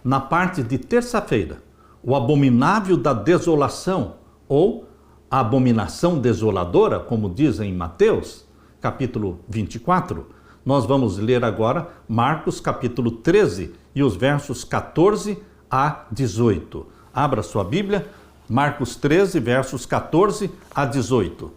na parte de terça-feira, o abominável da desolação, ou a abominação desoladora, como dizem em Mateus, capítulo 24. Nós vamos ler agora Marcos, capítulo 13, e os versos 14 a 18. Abra sua Bíblia, Marcos 13, versos 14 a 18.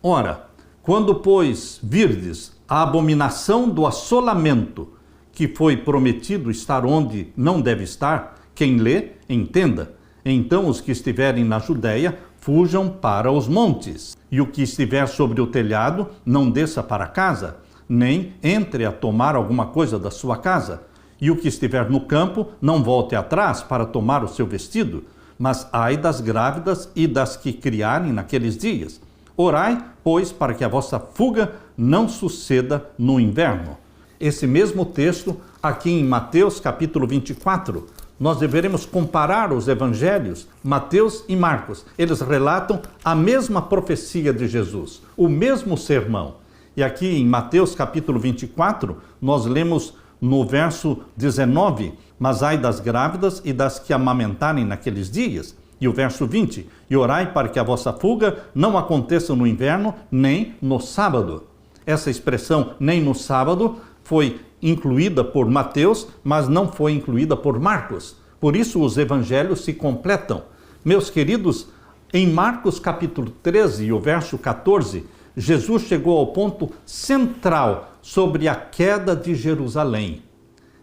Ora, quando, pois, virdes a abominação do assolamento, que foi prometido estar onde não deve estar, quem lê, entenda. Então os que estiverem na Judéia, fujam para os montes. E o que estiver sobre o telhado, não desça para casa, nem entre a tomar alguma coisa da sua casa. E o que estiver no campo, não volte atrás para tomar o seu vestido. Mas ai das grávidas e das que criarem naqueles dias. Orai, pois, para que a vossa fuga não suceda no inverno. Esse mesmo texto, aqui em Mateus, capítulo 24, nós deveremos comparar os evangelhos, Mateus e Marcos. Eles relatam a mesma profecia de Jesus, o mesmo sermão. E aqui em Mateus, capítulo 24, nós lemos no verso 19, mas ai das grávidas e das que amamentarem naqueles dias. E o verso 20, e orai para que a vossa fuga não aconteça no inverno, nem no sábado. Essa expressão, nem no sábado, foi incluída por Mateus, mas não foi incluída por Marcos. Por isso os evangelhos se completam. Meus queridos, em Marcos capítulo 13 e o verso 14, Jesus chegou ao ponto central sobre a queda de Jerusalém.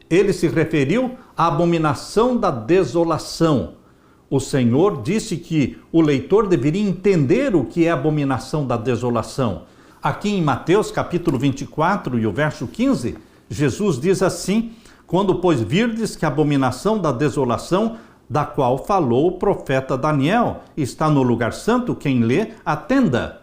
Ele se referiu à abominação da desolação. O Senhor disse que o leitor deveria entender o que é a abominação da desolação. Aqui em Mateus capítulo 24 e o verso 15, Jesus diz assim: quando, pois, virdes que a abominação da desolação, da qual falou o profeta Daniel, está no lugar santo, quem lê, atenda.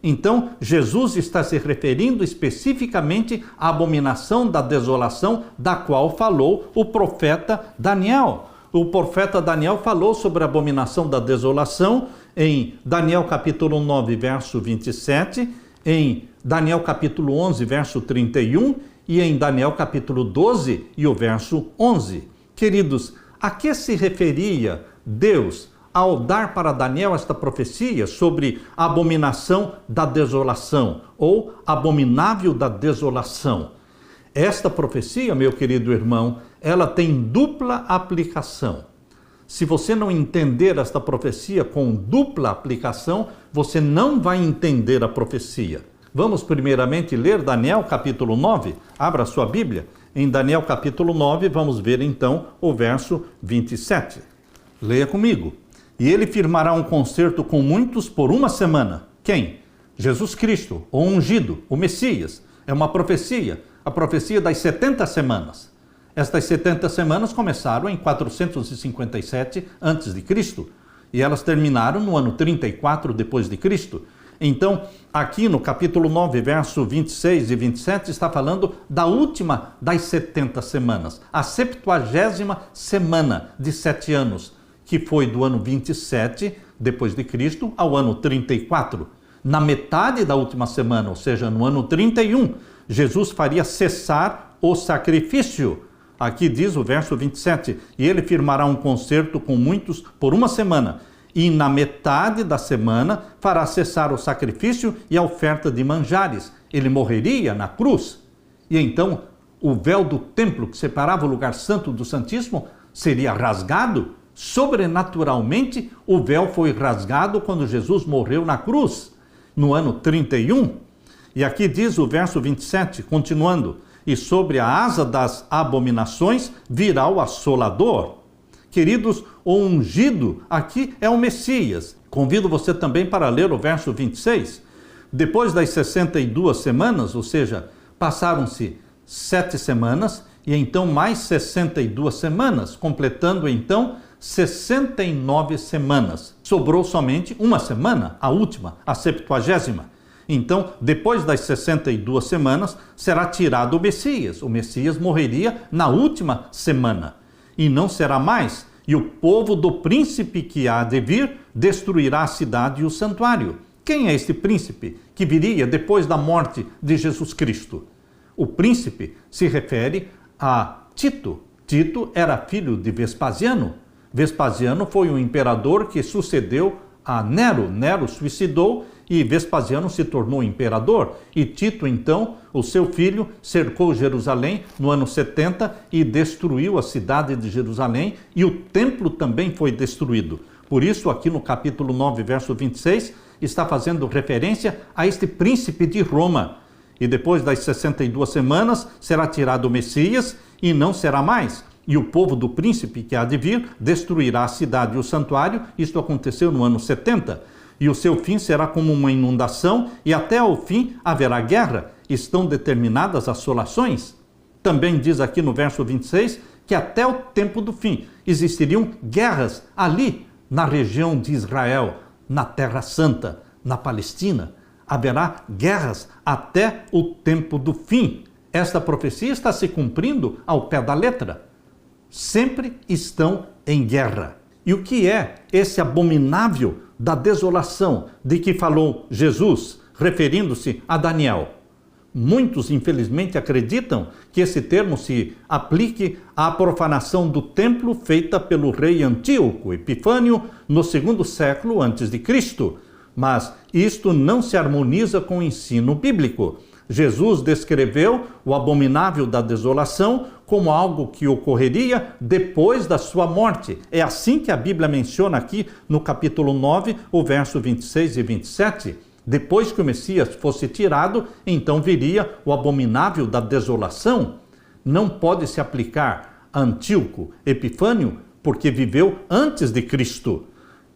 Então, Jesus está se referindo especificamente à abominação da desolação, da qual falou o profeta Daniel. O profeta Daniel falou sobre a abominação da desolação em Daniel capítulo 9, verso 27, em Daniel capítulo 11, verso 31 e em Daniel capítulo 12 e o verso 11. Queridos, a que se referia Deus ao dar para Daniel esta profecia sobre a abominação da desolação, ou abominável da desolação? Esta profecia, meu querido irmão, ela tem dupla aplicação. Se você não entender esta profecia com dupla aplicação, você não vai entender a profecia. Vamos primeiramente ler Daniel capítulo 9. Abra sua Bíblia. Em Daniel capítulo 9, vamos ver então o verso 27. Leia comigo. E ele firmará um concerto com muitos por uma semana. Quem? Jesus Cristo, o ungido, o Messias. É uma profecia, a profecia das 70 semanas. Estas 70 semanas começaram em 457 a.C. e elas terminaram no ano 34 depois de Cristo. Então, aqui no capítulo 9, verso 26 e 27, está falando da última das 70 semanas, a 70ª semana de 7 anos, que foi do ano 27 depois de Cristo ao ano 34. Na metade da última semana, ou seja, no ano 31, Jesus faria cessar o sacrifício. Aqui diz o verso 27, e ele firmará um concerto com muitos por uma semana, e na metade da semana fará cessar o sacrifício e a oferta de manjares. Ele morreria na cruz. E então o véu do templo que separava o lugar santo do Santíssimo seria rasgado. Sobrenaturalmente, o véu foi rasgado quando Jesus morreu na cruz, no ano 31. E aqui diz o verso 27, continuando, e sobre a asa das abominações virá o assolador. Queridos, o ungido aqui é o Messias. Convido você também para ler o verso 26. Depois das 62 semanas, ou seja, passaram-se 7 semanas, e então mais 62 semanas, completando então 69 semanas. Sobrou somente uma semana, a última, a 70ª. Então, depois das 62 semanas, será tirado o Messias. O Messias morreria na última semana. E não será mais. E o povo do príncipe que há de vir destruirá a cidade e o santuário. Quem é este príncipe que viria depois da morte de Jesus Cristo? O príncipe se refere a Tito. Tito era filho de Vespasiano. Vespasiano foi um imperador que sucedeu a Nero. Nero suicidou e Vespasiano se tornou imperador. E Tito, então, o seu filho, cercou Jerusalém no ano 70 e destruiu a cidade de Jerusalém, e o templo também foi destruído. Por isso, aqui no capítulo 9, verso 26, está fazendo referência a este príncipe de Roma. E depois das 62 semanas será tirado o Messias e não será mais. E o povo do príncipe que há de vir destruirá a cidade e o santuário. Isto aconteceu no ano 70. E o seu fim será como uma inundação, e até ao fim haverá guerra. Estão determinadas assolações. Também diz aqui no verso 26 que até o tempo do fim existiriam guerras ali na região de Israel, na Terra Santa, na Palestina. Haverá guerras até o tempo do fim. Esta profecia está se cumprindo ao pé da letra. Sempre estão em guerra. E o que é esse abominável da desolação de que falou Jesus, referindo-se a Daniel? Muitos, infelizmente, acreditam que esse termo se aplique à profanação do templo feita pelo rei Antíoco Epifânio no 2º século antes de Cristo. Mas isto não se harmoniza com o ensino bíblico. Jesus descreveu o abominável da desolação como algo que ocorreria depois da sua morte. É assim que a Bíblia menciona aqui no capítulo 9, o verso 26 e 27. Depois que o Messias fosse tirado, então viria o abominável da desolação. Não pode se aplicar a Antíoco Epifânio, porque viveu antes de Cristo.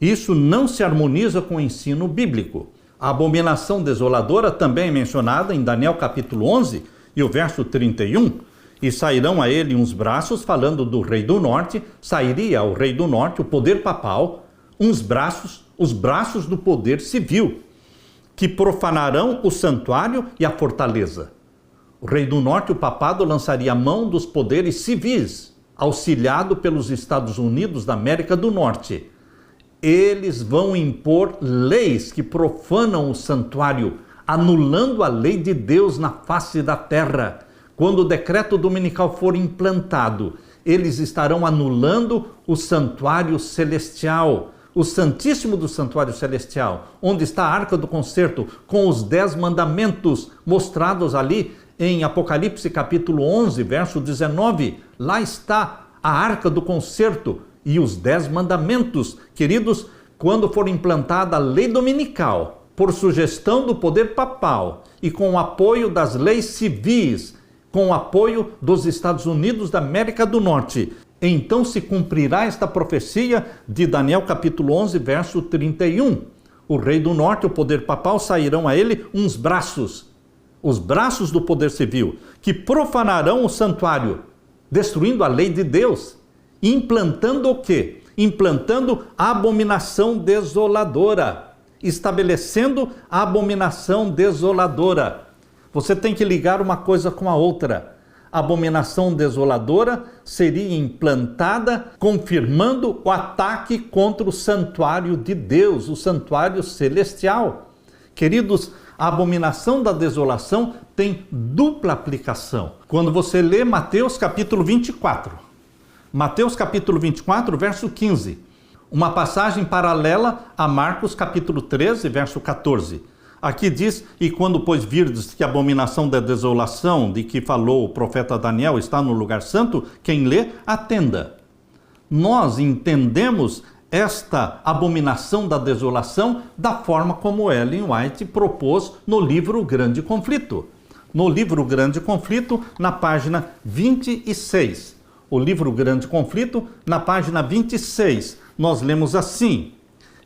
Isso não se harmoniza com o ensino bíblico. A abominação desoladora também é mencionada em Daniel capítulo 11 e o verso 31. E sairão a ele uns braços, falando do rei do norte, sairia ao rei do norte, o poder papal, uns braços, os braços do poder civil, que profanarão o santuário e a fortaleza. O rei do norte, o papado, lançaria a mão dos poderes civis, auxiliado pelos Estados Unidos da América do Norte. Eles vão impor leis que profanam o santuário, anulando a lei de Deus na face da terra. Quando o decreto dominical for implantado, eles estarão anulando o santuário celestial, o Santíssimo do Santuário Celestial, onde está a Arca do Concerto, com os 10 mandamentos mostrados ali em Apocalipse capítulo 11, verso 19. Lá está a Arca do Concerto e os 10 mandamentos. Queridos, quando for implantada a lei dominical, por sugestão do poder papal e com o apoio das leis civis, com o apoio dos Estados Unidos da América do Norte, então se cumprirá esta profecia de Daniel capítulo 11, verso 31. O rei do norte, o poder papal, sairão a ele uns braços, os braços do poder civil, que profanarão o santuário, destruindo a lei de Deus, implantando o quê? Implantando a abominação desoladora, estabelecendo a abominação desoladora. Você tem que ligar uma coisa com a outra. A abominação desoladora seria implantada confirmando o ataque contra o santuário de Deus, o santuário celestial. Queridos, a abominação da desolação tem dupla aplicação. Quando você lê Mateus capítulo 24, Mateus capítulo 24, verso 15, uma passagem paralela a Marcos capítulo 13, verso 14. Aqui diz, e quando pois virdes que a abominação da desolação de que falou o profeta Daniel está no lugar santo, quem lê, atenda. Nós entendemos esta abominação da desolação da forma como Ellen White propôs no livro Grande Conflito. No livro Grande Conflito, na página 26. O livro Grande Conflito, na página 26, nós lemos assim: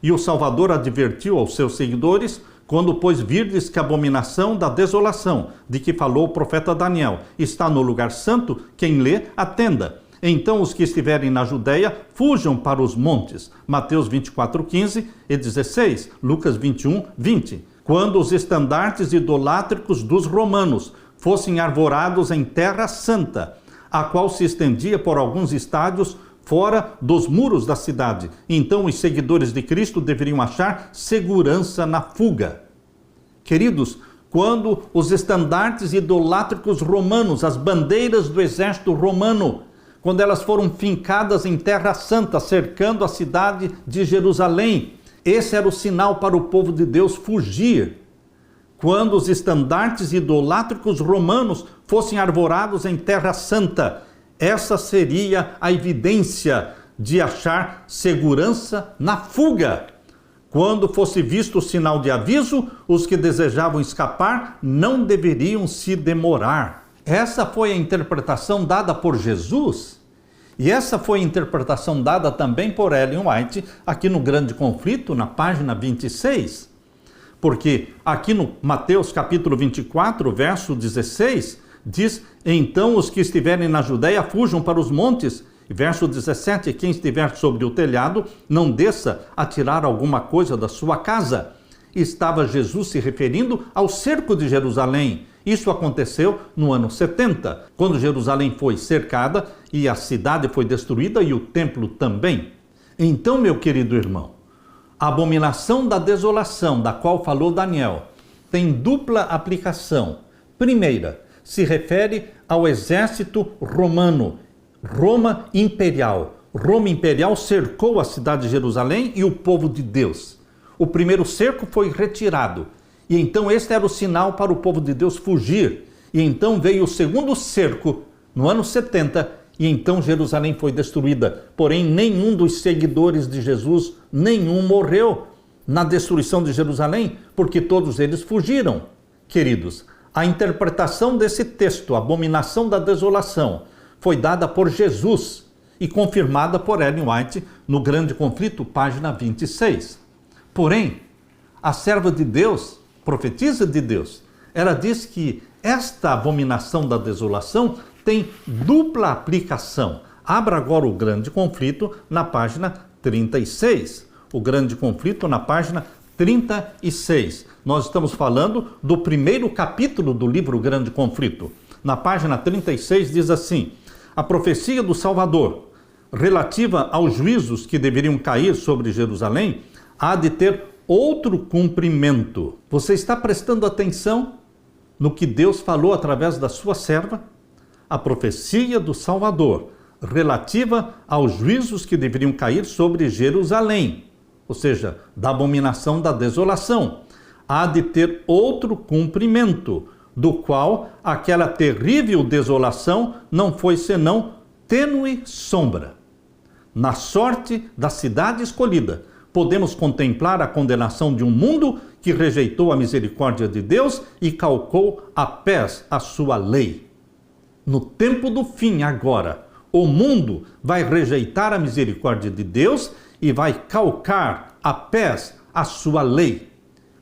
E o Salvador advertiu aos seus seguidores: quando, pois, virdes que a abominação da desolação, de que falou o profeta Daniel, está no lugar santo, quem lê, atenda. Então os que estiverem na Judéia, fujam para os montes. Mateus 24, 15 e 16, Lucas 21, 20. Quando os estandartes idolátricos dos romanos fossem arvorados em terra santa, a qual se estendia por alguns estádios fora dos muros da cidade. Então os seguidores de Cristo deveriam achar segurança na fuga. Queridos, quando os estandartes idolátricos romanos, as bandeiras do exército romano, quando elas foram fincadas em Terra Santa, cercando a cidade de Jerusalém. Esse era o sinal para o povo de Deus fugir. Quando os estandartes idolátricos romanos fossem arvorados em Terra Santa, essa seria a evidência de achar segurança na fuga. Quando fosse visto o sinal de aviso, os que desejavam escapar não deveriam se demorar. Essa foi a interpretação dada por Jesus, e essa foi a interpretação dada também por Ellen White, aqui no Grande Conflito, na página 26. Porque aqui no Mateus capítulo 24, verso 16, diz: então os que estiverem na Judéia fujam para os montes. Verso 17, quem estiver sobre o telhado, não desça a tirar alguma coisa da sua casa. Estava Jesus se referindo ao cerco de Jerusalém. Isso aconteceu no ano 70, quando Jerusalém foi cercada e a cidade foi destruída e o templo também. Então, meu querido irmão, a abominação da desolação, da qual falou Daniel, tem dupla aplicação. Primeira, se refere ao exército romano, Roma imperial. Roma imperial cercou a cidade de Jerusalém e o povo de Deus. O primeiro cerco foi retirado, e então este era o sinal para o povo de Deus fugir. E então veio o segundo cerco, no ano 70, e então Jerusalém foi destruída. Porém, nenhum dos seguidores de Jesus, nenhum morreu na destruição de Jerusalém, porque todos eles fugiram. Queridos, a interpretação desse texto, abominação da desolação, foi dada por Jesus e confirmada por Ellen White no Grande Conflito, página 26. Porém, a serva de Deus, profetisa de Deus, ela diz que esta abominação da desolação tem dupla aplicação. Abra agora o Grande Conflito na página 36. O Grande Conflito na página 36. Nós estamos falando do primeiro capítulo do livro Grande Conflito. Na página 36 diz assim: a profecia do Salvador, relativa aos juízos que deveriam cair sobre Jerusalém, há de ter outro cumprimento. Você está prestando atenção no que Deus falou através da sua serva? A profecia do Salvador, relativa aos juízos que deveriam cair sobre Jerusalém, ou seja, da abominação da desolação, há de ter outro cumprimento, do qual aquela terrível desolação não foi senão tênue sombra. Na sorte da cidade escolhida, podemos contemplar a condenação de um mundo que rejeitou a misericórdia de Deus e calcou a pés a sua lei. No tempo do fim agora, o mundo vai rejeitar a misericórdia de Deus e vai calcar a pés a sua lei.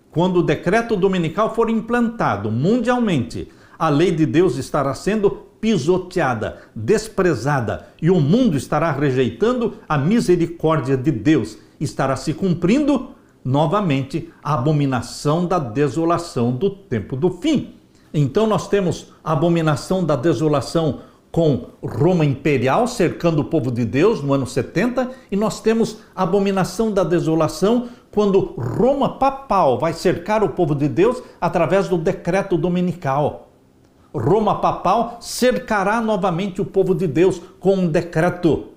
Quando o decreto dominical for implantado mundialmente, a lei de Deus estará sendo pisoteada, desprezada, e o mundo estará rejeitando a misericórdia de Deus. Estará se cumprindo novamente a abominação da desolação do tempo do fim. Então nós temos a abominação da desolação com Roma imperial cercando o povo de Deus no ano 70, e nós temos a abominação da desolação quando Roma papal vai cercar o povo de Deus através do decreto dominical. Roma papal cercará novamente o povo de Deus com um decreto.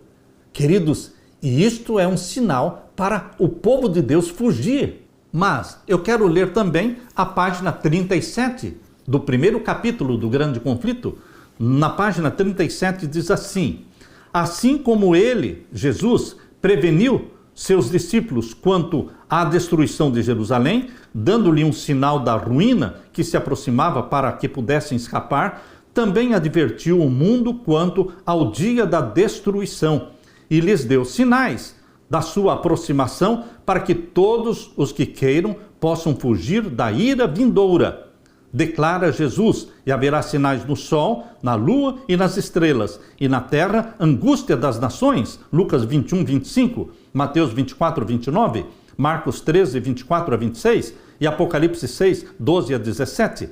Queridos, e isto é um sinal para o povo de Deus fugir. Mas eu quero ler também a página 37 do primeiro capítulo do Grande Conflito. Na página 37 diz assim: assim como ele, Jesus, preveniu seus discípulos quanto à destruição de Jerusalém, dando-lhe um sinal da ruína que se aproximava para que pudessem escapar, também advertiu o mundo quanto ao dia da destruição e lhes deu sinais da sua aproximação para que todos os que queiram possam fugir da ira vindoura. Declara Jesus, e haverá sinais no sol, na lua e nas estrelas, e na terra angústia das nações. Lucas 21, 25, Mateus 24, 29, Marcos 13, 24 a 26 e Apocalipse 6, 12 a 17.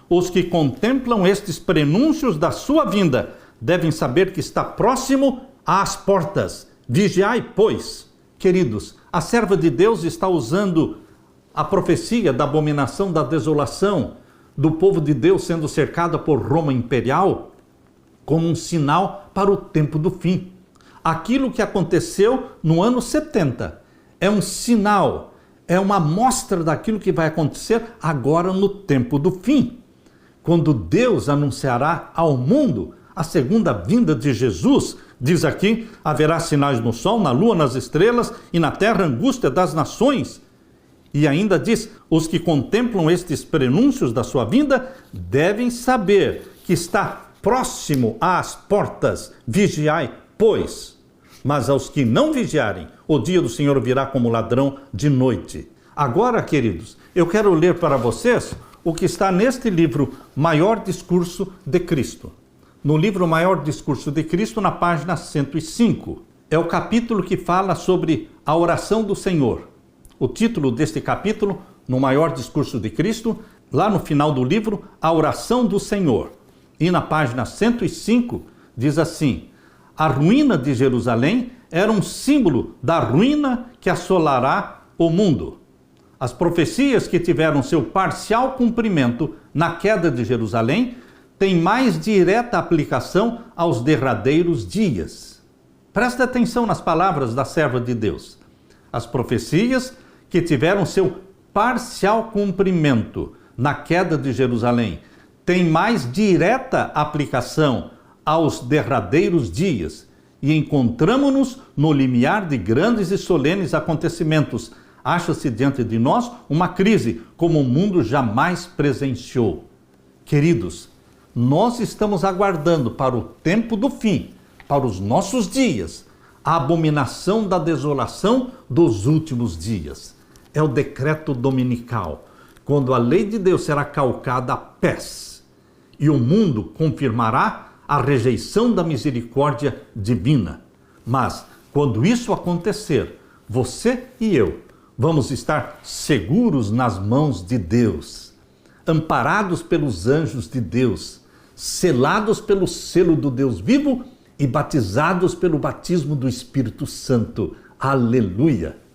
Os que contemplam estes prenúncios da sua vinda devem saber que está próximo às portas. Vigiai, pois. Queridos, a serva de Deus está usando a profecia da abominação da desolação do povo de Deus sendo cercado por Roma imperial como um sinal para o tempo do fim. Aquilo que aconteceu no ano 70 é um sinal, é uma amostra daquilo que vai acontecer agora no tempo do fim, quando Deus anunciará ao mundo a segunda vinda de Jesus. Diz aqui: haverá sinais no sol, na lua, nas estrelas, e na terra angústia das nações. E ainda diz: os que contemplam estes prenúncios da sua vinda devem saber que está próximo às portas. Vigiai, pois. Mas aos que não vigiarem, o dia do Senhor virá como ladrão de noite. Agora, queridos, eu quero ler para vocês o que está neste livro, Maior Discurso de Cristo. No livro Maior Discurso de Cristo, na página 105. É o capítulo que fala sobre a oração do Senhor. O título deste capítulo, no Maior Discurso de Cristo, lá no final do livro, a oração do Senhor. E na página 105, diz assim: a ruína de Jerusalém era um símbolo da ruína que assolará o mundo. As profecias que tiveram seu parcial cumprimento na queda de Jerusalém têm mais direta aplicação aos derradeiros dias. Presta atenção nas palavras da serva de Deus. As profecias que tiveram seu parcial cumprimento na queda de Jerusalém têm mais direta aplicação aos derradeiros dias, e encontramo-nos no limiar de grandes e solenes acontecimentos. Acha-se diante de nós uma crise como o mundo jamais presenciou. Queridos, nós estamos aguardando para o tempo do fim, para os nossos dias, a abominação da desolação dos últimos dias. É o decreto dominical, quando a lei de Deus será calcada a pés, e o mundo confirmará a rejeição da misericórdia divina. Mas, quando isso acontecer, você e eu vamos estar seguros nas mãos de Deus, amparados pelos anjos de Deus, selados pelo selo do Deus vivo e batizados pelo batismo do Espírito Santo. Aleluia!